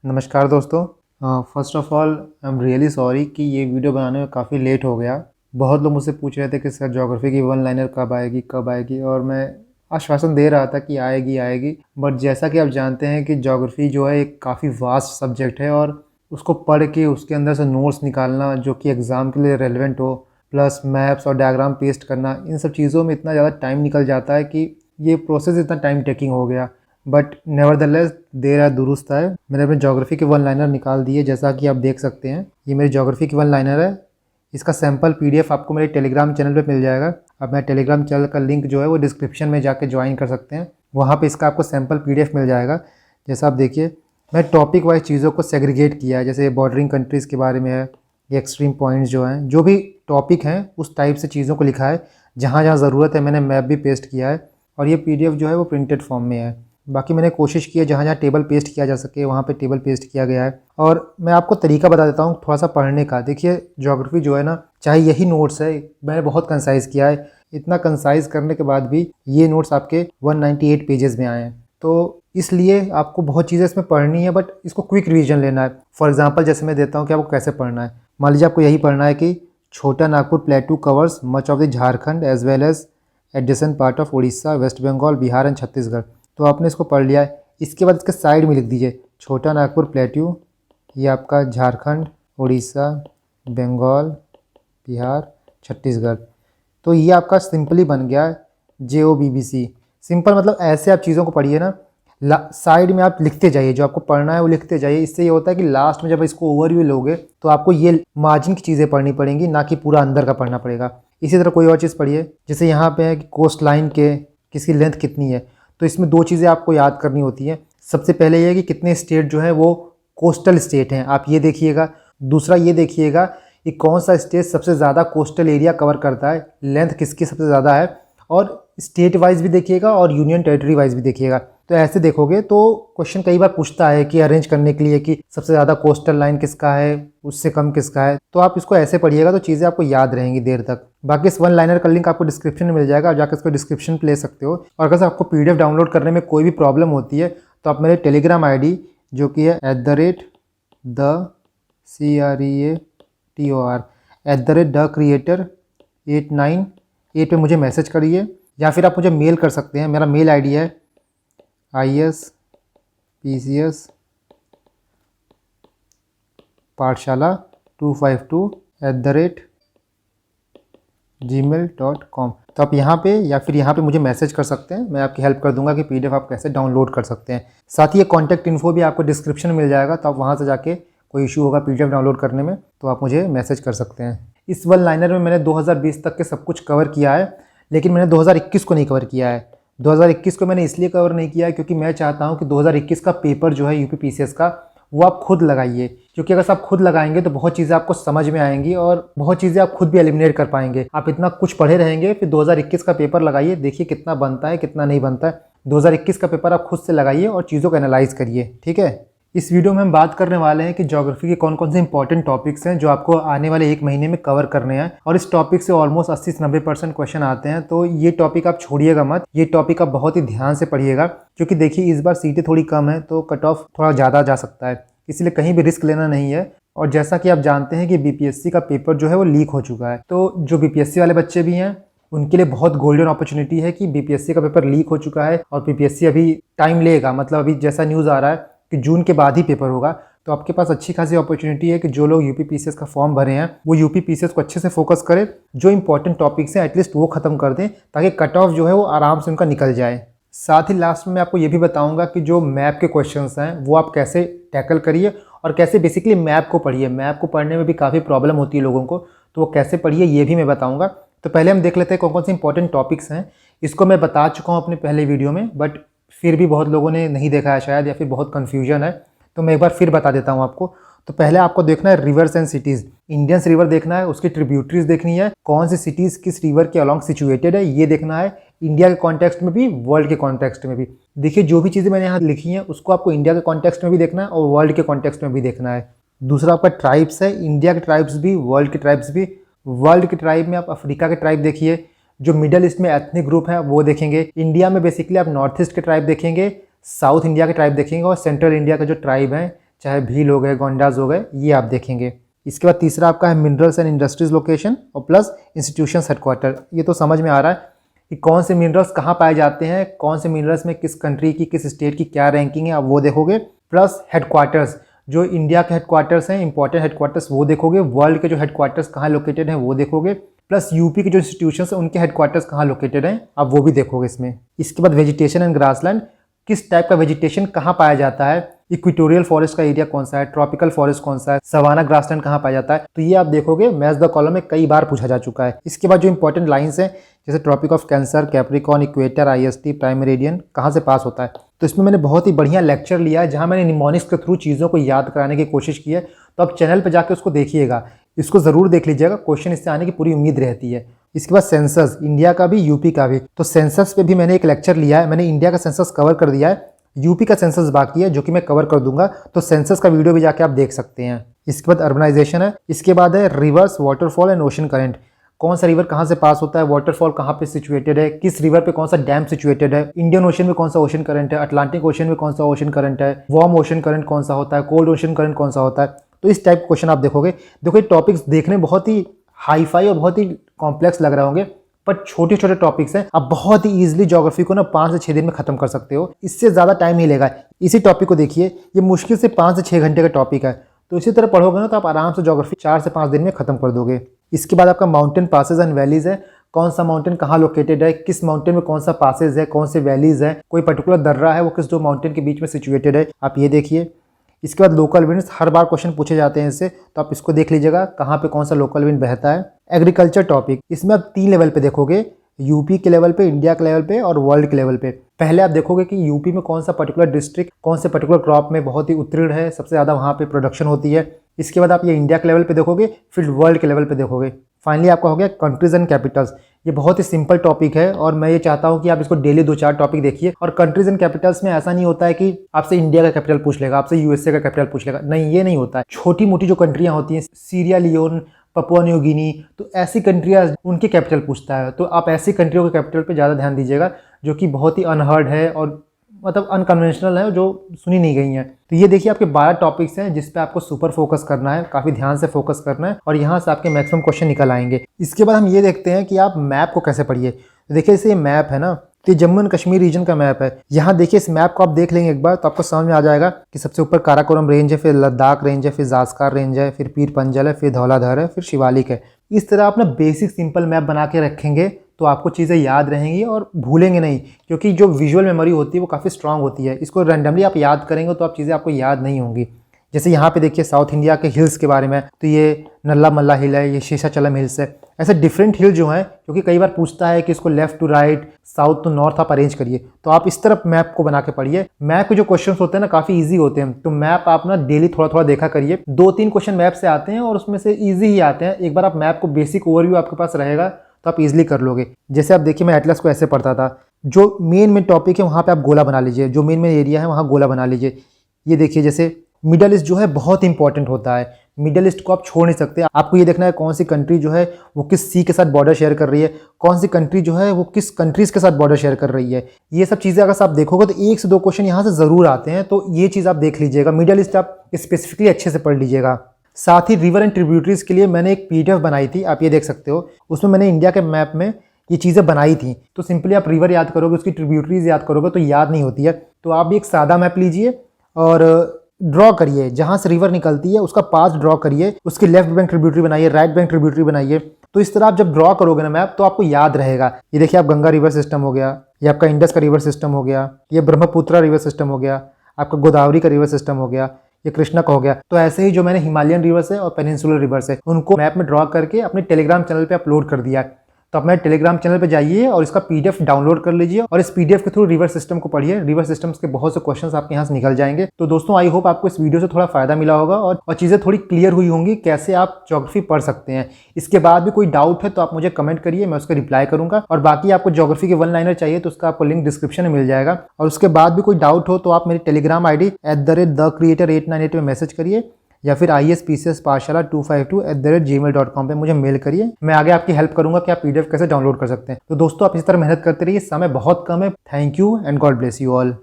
नमस्कार दोस्तों। First of all I am really sorry कि ये वीडियो बनाने में काफ़ी लेट हो गया। बहुत लोग मुझसे पूछ रहे थे कि सर ज्योग्राफी की वन लाइनर कब आएगी, और मैं आश्वासन दे रहा था कि आएगी आएगी। बट जैसा कि आप जानते हैं कि ज्योग्राफी जो है एक काफ़ी वास्ट सब्जेक्ट है, और उसको पढ़ के उसके अंदर से नोट्स निकालना जो कि एग्ज़ाम के लिए रेलेवेंट हो, प्लस मैप्स और डायग्राम पेस्ट करना, इन सब चीज़ों में इतना ज़्यादा टाइम निकल जाता है कि ये प्रोसेस इतना टाइम टेकिंग हो गया। बट नेवरदलेस देर आर दुरुस्त है। मैंने अपने ज्योग्राफी के वन लाइनर निकाल दिए, जैसा कि आप देख सकते हैं। ये मेरी ज्योग्राफी की वन लाइनर है। इसका सैम्पल पीडीएफ आपको मेरे टेलीग्राम चैनल पे मिल जाएगा। अब मेरा टेलीग्राम चैनल का लिंक जो है वो डिस्क्रिप्शन में जाके ज्वाइन कर सकते हैं। वहाँ पे इसका आपको सैम्पल पीडीएफ मिल जाएगा। जैसा आप देखिए, मैं टॉपिक वाइज चीज़ों को सेग्रीगेट किया है। जैसे बॉर्डरिंग कंट्रीज़ के बारे में है, ये एक्सट्रीम पॉइंट्स जो हैं, जो भी टॉपिक हैं उस टाइप से चीज़ों को लिखा है। जहाँ जहाँ ज़रूरत है मैंने मैप भी पेस्ट किया है, और ये पीडीएफ जो है वो प्रिंटेड फॉर्म में है। बाकी मैंने कोशिश की है जहाँ जहाँ टेबल पेस्ट किया जा सके वहाँ पे टेबल पेस्ट किया गया है। और मैं आपको तरीका बता देता हूँ थोड़ा सा पढ़ने का। देखिए, ज्योग्राफी जो है ना, चाहे यही नोट्स है, मैंने बहुत कंसाइज़ किया है। इतना कंसाइज़ करने के बाद भी ये नोट्स आपके 198 पेजेस में आए हैं। तो इसलिए आपको बहुत चीज़ें इसमें पढ़नी है, बट इसको क्विक रिवीजन लेना है। फॉर एग्जाम्पल जैसे मैं देता हूँ कि आपको कैसे पढ़ना है। मान लीजिए आपको यही पढ़ना है कि Chota Nagpur plateau covers much of the Jharkhand as well as adjacent part of Orissa, West Bengal, Bihar and Chhattisgarh. तो आपने इसको पढ़ लिया है। इसके बाद इसके साइड में लिख दीजिए छोटा नागपुर प्लेट्यू, ये आपका झारखंड, उड़ीसा, बंगाल, बिहार, छत्तीसगढ़। तो ये आपका सिंपली बन गया JOBBC। सिंपल मतलब ऐसे आप चीज़ों को पढ़िए ना, साइड में आप लिखते जाइए, जो आपको पढ़ना है वो लिखते जाइए। इससे ये होता है कि लास्ट में जब इसको ओवरव्यू लोगे तो आपको ये मार्जिन की चीज़ें पढ़नी पड़ेंगी, ना कि पूरा अंदर का पढ़ना पड़ेगा। इसी तरह कोई और चीज़ पढ़िए, जैसे यहाँ पे है कि कोस्ट लाइन के किसकी लेंथ कितनी है। तो इसमें दो चीज़ें आपको याद करनी होती हैं। सबसे पहले ये है कि कितने स्टेट जो है वो कोस्टल स्टेट हैं, आप ये देखिएगा। दूसरा ये देखिएगा कि कौन सा स्टेट सबसे ज़्यादा कोस्टल एरिया कवर करता है, लेंथ किसकी सबसे ज़्यादा है। और स्टेट वाइज भी देखिएगा और यूनियन टेरिटरी वाइज भी देखिएगा। तो ऐसे देखोगे तो क्वेश्चन कई बार पूछता है कि अरेंज करने के लिए कि सबसे ज़्यादा कोस्टल लाइन किसका है, उससे कम किसका है। तो आप इसको ऐसे पढ़िएगा तो चीज़ें आपको याद रहेंगी देर तक। बाकी इस वन लाइनर का लिंक आपको डिस्क्रिप्शन में मिल जाएगा, आप जाकर इसको डिस्क्रिप्शन पे ले सकते हो। और अगर आपको पीडीएफ डाउनलोड करने में कोई भी प्रॉब्लम होती है तो आप मेरे टेलीग्राम ID जो कि है @the creator89 पे मुझे मैसेज करिए, या फिर आप मुझे मेल कर सकते हैं। मेरा मेल ID है ispachala252@gmail.com। तो आप यहाँ पे या फिर यहाँ पे मुझे मैसेज कर सकते हैं, मैं आपकी हेल्प कर दूंगा कि पीडीएफ आप कैसे डाउनलोड कर सकते हैं। साथ ही ये कॉन्टैक्ट इन्फो भी आपको डिस्क्रिप्शन में मिल जाएगा, तो आप वहाँ से जाके कोई इशू होगा पीडीएफ डाउनलोड करने में तो आप मुझे मैसेज कर सकते हैं। इस वन लाइनर में मैंने 2020 तक के सब कुछ कवर किया है, लेकिन मैंने 2021 को नहीं कवर किया है। 2021 को मैंने इसलिए कवर नहीं किया है क्योंकि मैं चाहता हूँ कि 2021 का पेपर जो है यूपीपीसीएस का, वो आप खुद लगाइए। क्योंकि अगर आप खुद लगाएंगे तो बहुत चीज़ें आपको समझ में आएंगी और बहुत चीज़ें आप खुद भी एलिमिनेट कर पाएंगे। आप इतना कुछ पढ़े रहेंगे, फिर 2021 का पेपर लगाइए, देखिए कितना बनता है कितना नहीं बनता है। 2021 का पेपर आप खुद से लगाइए और चीज़ों को एनालाइज करिए, ठीक है। इस वीडियो में हम बात करने वाले हैं कि ज्योग्राफी के कौन कौन से इंपॉर्टेंट टॉपिक्स हैं जो आपको आने वाले एक महीने में कवर करने हैं। और इस टॉपिक से ऑलमोस्ट 80 से 90% क्वेश्चन आते हैं, तो ये टॉपिक आप छोड़िएगा मत। ये टॉपिक आप बहुत ही ध्यान से पढ़िएगा, क्योंकि देखिए इस बार सीटें थोड़ी कम है तो कट ऑफ थोड़ा ज़्यादा जा सकता है, इसलिए कहीं भी रिस्क लेना नहीं है। और जैसा कि आप जानते हैं कि बीपीएससी का पेपर जो है वो लीक हो चुका है, तो जो बीपीएससी वाले बच्चे भी हैं उनके लिए बहुत गोल्डन अपॉर्चुनिटी है कि बीपीएससी का पेपर लीक हो चुका है और बीपीएससी अभी टाइम लेगा। मतलब अभी जैसा न्यूज़ आ रहा है कि जून के बाद ही पेपर होगा, तो आपके पास अच्छी खासी अपॉर्चुनिटी है कि जो लोग यूपीपीसीएस का फॉर्म भरे हैं वो यूपीपीसीएस को अच्छे से फोकस करें। जो इंपॉर्टेंट टॉपिक्स हैं एटलीस्ट वो खत्म कर दें, ताकि कट ऑफ जो है वो आराम से उनका निकल जाए। साथ ही लास्ट में मैं आपको ये भी बताऊंगा कि जो मैप के क्वेश्चंस हैं वो आप कैसे टैकल करिए और कैसे बेसिकली मैप को पढ़िए। मैप को पढ़ने में भी काफ़ी प्रॉब्लम होती है लोगों को, तो वो कैसे पढ़िए ये भी मैं बताऊंगा। तो पहले हम देख लेते हैं कौन कौन से इंपॉर्टेंट टॉपिक्स हैं। इसको मैं बता चुका हूँ अपने पहले वीडियो में, बट फिर भी बहुत लोगों ने नहीं देखा है शायद, या फिर बहुत कन्फ्यूजन है, तो मैं एक बार फिर बता देता हूँ आपको। तो पहले आपको देखना है reverse and cities. Indians river देखना है, उसकी ट्रिब्यूटरीज देखनी है, कौन सी सिटीज़ किस रिवर के अलॉन्ग सिचुएटेड है ये देखना है, इंडिया के कॉन्टेक्स्ट में भी वर्ल्ड के कॉन्टेक्स्ट में भी। देखिए जो भी चीज़ें मैंने यहाँ लिखी हैं उसको आपको इंडिया के कॉन्टेक्स्ट में भी देखना है और वर्ल्ड के कॉन्टेक्स्ट में भी देखना है। दूसरा आपका ट्राइब्स है, इंडिया के ट्राइब्स भी वर्ल्ड के ट्राइब्स भी। वर्ल्ड के ट्राइब में आप अफ्रीका के ट्राइब देखिए, जो मिडल ईस्ट में एथनिक ग्रुप है वो देखेंगे। इंडिया में बेसिकली आप नॉर्थ ईस्ट के ट्राइब देखेंगे, साउथ इंडिया के ट्राइब देखेंगे और सेंट्रल इंडिया का जो ट्राइब है चाहे भील हो गए, गोंडाज हो गए, ये आप देखेंगे। इसके बाद तीसरा आपका है मिनरल्स एंड इंडस्ट्रीज लोकेशन और प्लस इंस्टीट्यूशंस हेडक्वार्टर। ये तो समझ में आ रहा है कि कौन से मिनरल्स कहाँ पाए जाते हैं, कौन से मिनरल्स में किस कंट्री की, किस स्टेट की क्या रैंकिंग है, आप वो देखोगे। प्लस हेडक्वार्टर्स, जो इंडिया के हेडक्वार्टर्स हैं, इंपॉर्टेंट हेडक्वार्टर्स, वो देखोगे। वर्ल्ड के जो हेडक्वार्टर्स कहाँ लोकेटेड हैं वो देखोगे। प्लस यूपी के जो इंस्टीट्यूशंस हैं उनके हेडक्वार्टर्स कहाँ लोकेटेड हैं, आप वो भी देखोगे इसमें। इसके बाद वेजिटेशन एंड ग्रासलैंड, किस टाइप का वेजिटेशन कहाँ पाया जाता है, इक्वेटोरियल फॉरेस्ट का एरिया कौन सा है, ट्रॉपिकल फॉरेस्ट कौन सा है, सवाना ग्रासलैंड कहाँ पाया जाता है, तो ये आप देखोगे। मैच द कॉलम में कई बार पूछा जा चुका है। इसके बाद जो इंपॉर्टेंट लाइंस हैं जैसे tropic of Cancer, Capricorn, equator, IST, prime meridian कहाँ से पास होता है, तो इसमें मैंने बहुत ही बढ़िया लेक्चर लिया है जहाँ मैंने निमोनिक्स के थ्रू चीज़ों को याद कराने की कोशिश की है। तो आप चैनल पर जाकर उसको देखिएगा, इसको ज़रूर देख लीजिएगा, क्वेश्चन इससे आने की पूरी उम्मीद रहती है। इसके बाद सेंसस, इंडिया का भी यूपी का भी, तो सेंसस पे भी मैंने एक लेक्चर लिया है। मैंने इंडिया का सेंसस कवर कर दिया है, यूपी का सेंसस बाकी है जो कि मैं कवर कर दूंगा, तो सेंसस का वीडियो भी जाके आप देख सकते हैं। इसके बाद अर्बनाइजेशन है। इसके बाद है reverse, waterfall and ocean current, कौन सा रिवर कहाँ से पास होता है, वाटरफॉल कहाँ पे सिचुएटेड है, किस रिवर पे कौन सा डैम सिचुएटेड है, इंडियन ओशन में कौन सा ओशन करंट है, अटलांटिक ओशन में कौन सा ओशन करंट है, वार्म ओशन करंट कौन सा होता है, कोल्ड ओशन करंट कौन सा होता है। तो इस टाइप क्वेश्चन आप देखोगे। देखो ये टॉपिक्स देखने बहुत ही हाई फाई और बहुत ही कॉम्प्लेक्स लग रहे होंगे, पर छोटे छोटे टॉपिक्स हैं, आप बहुत ही ईजिली ज्योग्राफी को ना 5 से 6 दिन में खत्म कर सकते हो, इससे ज़्यादा टाइम नहीं लेगा। इसी टॉपिक को देखिए, ये मुश्किल से 5 से 6 घंटे का टॉपिक है, तो इसी तरह पढ़ोगे ना तो आप आराम से ज्योग्राफी 4 से 5 दिन में खत्म कर दोगे। इसके बाद आपका माउंटेन पासेज एंड वैलीज है, कौन सा माउंटेन कहाँ लोकेटेड है, किस माउंटेन में कौन सा पासेज है, कौन से वैलीज है, कोई पर्टिकुलर दर्रा है वो किस दो माउंटेन के बीच में सिचुएटेड है, आप ये देखिए। इसके बाद लोकल विंड्स, हर बार क्वेश्चन पूछे जाते हैं इससे, तो आप इसको देख लीजिएगा कहाँ पे कौन सा लोकल विंड बहता है। एग्रीकल्चर टॉपिक, इसमें आप 3 लेवल पे देखोगे, यूपी के लेवल पे, इंडिया के लेवल पे और वर्ल्ड के लेवल पे। पहले आप देखोगे कि यूपी में कौन सा पर्टिकुलर डिस्ट्रिक्ट कौन से पर्टिकुलर क्रॉप में बहुत ही उत्तीर्ण है, सबसे ज़्यादा वहाँ पे प्रोडक्शन होती है। इसके बाद आप ये इंडिया के लेवल पे देखोगे, फिर वर्ल्ड के लेवल पे देखोगे। फाइनली आपका हो गया कंट्रीज एंड कैपिटल्स। ये बहुत ही सिंपल टॉपिक है और मैं ये चाहता हूँ कि आप इसको डेली 2-4 टॉपिक देखिए। और कंट्रीज एंड कैपिटल्स में ऐसा नहीं होता है कि आपसे इंडिया का कैपिटल पूछ लेगा, आपसे USA का कैपिटल पूछ लेगा, नहीं, ये नहीं होता है। छोटी मोटी जो कंट्रियाँ होती हैं, Sierra Leone, Papua New Guinea, तो ऐसी कंट्रियाँ उनके कैपिटल पूछता है, तो आप ऐसी कंट्रियों के कैपिटल पे ज़्यादा ध्यान दीजिएगा जो कि बहुत ही अनहर्ड है और मतलब अनकन्वेंशनल है, जो सुनी नहीं गई हैं। तो ये देखिए आपके 12 टॉपिक्स हैं जिस पे आपको सुपर फोकस करना है, काफ़ी ध्यान से फोकस करना है और यहाँ से आपके मैक्सिमम क्वेश्चन निकल आएंगे। इसके बाद हम ये देखते हैं कि आप मैप को कैसे पढ़िए। तो देखिए जैसे ये मैप है ना, तो ये जम्मू एंड कश्मीर रीजन का मैप है। यहाँ देखिए इस मैप को आप देख लेंगे एक बार तो आपको समझ में आ जाएगा कि सबसे ऊपर काराकोरम रेंज है, फिर लद्दाख रेंज है, फिर जास्कार रेंज है, फिर पीर पंजल है, फिर धौलाधर है, फिर शिवालिक है। इस तरह आप ना बेसिक सिंपल मैप बना के रखेंगे तो आपको चीज़ें याद रहेंगी और भूलेंगे नहीं, क्योंकि जो विजुअल मेमोरी होती है वो काफ़ी स्ट्रांग होती है। इसको रैंडमली आप याद करेंगे तो आप चीज़ें आपको याद नहीं होंगी। जैसे यहाँ पे देखिए साउथ इंडिया के हिल्स के बारे में, तो ये नल्ला मल्ला हिल है, ये शेषाचलम हिल्स है। ऐसे डिफरेंट हिल जो हैं, क्योंकि कई बार पूछता है कि इसको left to right, south to north आप अरेंज करिए, तो आप इस तरफ मैप को बना के पढ़िए। मैप के जो क्वेश्चन होते हैं ना काफ़ी ईजी होते हैं, तो मैप आप ना डेली थोड़ा थोड़ा देखा करिए। 2-3 क्वेश्चन मैप से आते हैं और उसमें से ईजी ही आते हैं। एक बार आप मैप को बेसिक ओवरव्यू आपके पास रहेगा तो आप इजीली कर लोगे। जैसे आप देखिए मैं एटलस को ऐसे पढ़ता था, जो मेन टॉपिक है वहाँ पे आप गोला बना लीजिए, जो मेन एरिया है वहाँ गोला बना लीजिए। ये देखिए जैसे मिडल ईस्ट जो है बहुत इंपॉर्टेंट होता है, मिडल ईस्ट को आप छोड़ नहीं सकते। आपको ये देखना है कौन सी कंट्री जो है वो किस सी के साथ बॉर्डर शेयर कर रही है, कौन सी कंट्री जो है वो किस कंट्रीज के साथ बॉर्डर शेयर कर रही है। ये सब चीज़ें अगर आप देखोगे तो 1 से 2 क्वेश्चन यहाँ से ज़रूर आते हैं, तो ये चीज़ आप देख लीजिएगा। मिडल ईस्ट आप स्पेसिफिकली अच्छे से पढ़ लीजिएगा। साथ ही रिवर एंड ट्रिब्यूटरीज के लिए मैंने एक PDF बनाई थी, आप ये देख सकते हो। उसमें मैंने इंडिया के मैप में ये चीज़ें बनाई थी। तो सिंपली आप रिवर याद करोगे, उसकी ट्रिब्यूटरीज याद करोगे तो याद नहीं होती है। तो आप भी एक सादा मैप लीजिए और ड्रॉ करिए, जहाँ से रिवर निकलती है उसका पाथ ड्रॉ करिए, उसकी लेफ्ट बैंक ट्रिब्यूटरी बनाइए, राइट बैंक ट्रिब्यूटरी बनाइए। तो इस तरह आप जब ड्रॉ करोगे ना मैप तो आपको याद रहेगा। ये देखिए आप गंगा रिवर सिस्टम हो गया, ये आपका इंडस का रिवर सिस्टम हो गया, ये ब्रह्मपुत्रा रिवर सिस्टम हो गया, आपका गोदावरी का रिवर सिस्टम हो गया, ये कृष्णा का हो गया। तो ऐसे ही जो मैंने हिमालयन रिवर्स है और पेनिनसुलर रिवर्स है उनको मैप में ड्रॉ करके अपने टेलीग्राम चैनल पे अपलोड कर दिया। तो अपने टेलीग्राम चैनल पे जाइए और इसका PDF डाउनलोड कर लीजिए और इस PDF के थ्रू रिवर सिस्टम को पढ़िए। रिवर सिस्टम्स के बहुत से क्वेश्चंस आपके यहाँ से निकल जाएंगे। तो दोस्तों आई होप आपको इस वीडियो से थोड़ा फायदा मिला होगा और चीज़ें थोड़ी क्लियर हुई होंगी कैसे आप ज्योग्राफी पढ़ सकते हैं। इसके बाद भी कोई डाउट है तो आप मुझे कमेंट करिए, मैं उसका रिप्लाई करूंगा। और बाकी आपको ज्योग्राफी के 1 लाइनर चाहिए तो उसका आपको लिंक डिस्क्रिप्शन में मिल जाएगा। और उसके बाद भी कोई डाउट हो तो आप मेरी टेलीग्राम ID @thecreator898 में मैसेज करिए या फिर ispcspathshala252@gmail.com पे मुझे मेल करिए। मैं आगे आपकी हेल्प करूंगा कि आप PDF कैसे डाउनलोड कर सकते हैं। तो दोस्तों आप इस तरह मेहनत करते रहिए, समय बहुत कम है। Thank you and God bless you all.